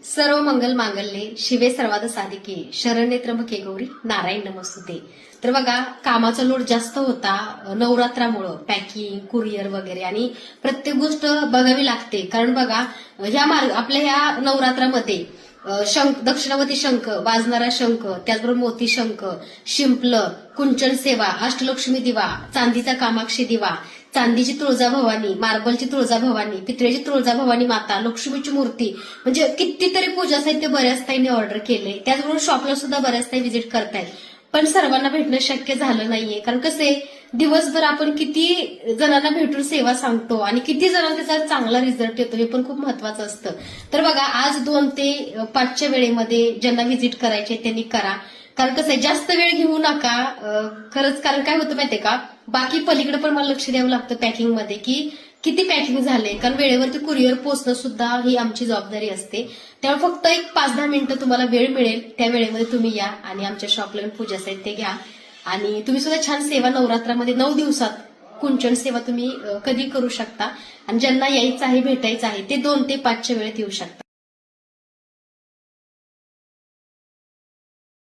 सर्व मंगल मांगल्ये शिवे सर्वाद साधिके शरण्ये त्र्यंबके गौरी नारायण नमस्तुते. तर बघा, कामाचा लोड जास्त होता नवरात्रामुळं, पॅकिंग, कुरिअर वगैरे, आणि प्रत्येक गोष्ट बघावी लागते. कारण बघा, आपल्या ह्या नवरात्रामध्ये शंख, दक्षिणावती शंख, वाजणारा शंख, त्याचबरोबर मोती शंख, शिंपलं, कुंचन सेवा, अष्टलक्ष्मी दिवा, चांदीचा कामाक्षी दिवा, चांदीची तुळजाभवानी, मार्बलची तुळजाभवानी, पितळेची तुळजाभवानी माता, लक्ष्मीची मूर्ती, म्हणजे कितीतरी पूजा साहित्य बऱ्याच ताईंनी ऑर्डर केले. त्याचबरोबर शॉपला सुद्धा बऱ्याच ताई व्हिजिट करतायत. पण सर्वांना भेटणं शक्य झालं नाहीये. कारण कसे, दिवसभर आपण किती जणांना भेटून सेवा सांगतो आणि किती जणांना त्याचा चांगला रिझल्ट येतो हे पण खूप महत्वाचं असतं. तर बघा, आज 2 ते 5च्या वेळेमध्ये ज्यांना व्हिजिट करायचे त्यांनी करा. कारण कसं आहे, जास्त वेळ घेऊ नका खरंच. कारण काय होतं माहितीये का, बाकी पलीकडे पण मला लक्ष द्यावं लागतं पॅकिंग मध्ये, की किती पॅकिंग झाले. कारण वेळेवरती कुरिअर पोहोचणं सुद्धा ही आमची जबाबदारी असते. त्यामुळे फक्त एक 5-10 मिनिटं तुम्हाला वेळ मिळेल, त्या वेळेमध्ये तुम्ही या आणि आमच्या शॉपला येऊन पूजा साहित्य घ्या. आणि तुम्ही सुद्धा छान सेवा नवरात्रामध्ये 9 दिवसात कुंचन सेवा तुम्ही कधी करू शकता. आणि ज्यांना यायचं आहे, भेटायचं आहे, ते 2 ते 5च्या वेळेत येऊ शकता.